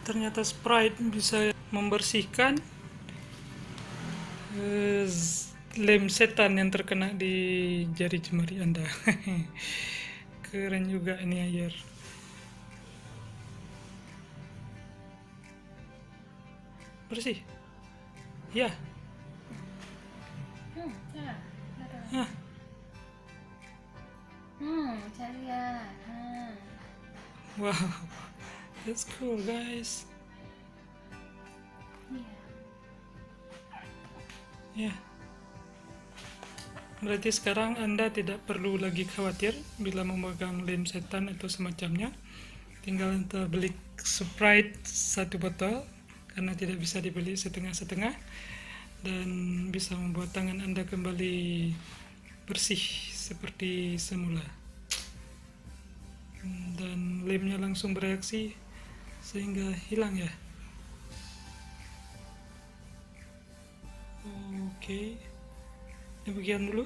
Ternyata Sprite bisa membersihkan lem setan yang terkena di jari jemari Anda. Keren juga ini air. Bersih. Ya. Ya, Hah. cari ya. Wow. That's cool, guys. Ya. Berarti sekarang Anda tidak perlu lagi khawatir bila memegang lem setan atau semacamnya. Tinggal Anda beli Sprite 1 botol karena tidak bisa dibeli setengah-setengah, dan bisa membuat tangan Anda kembali bersih seperti semula. Dan lemnya langsung bereaksi sehingga hilang ya. Oke. Demikian dulu.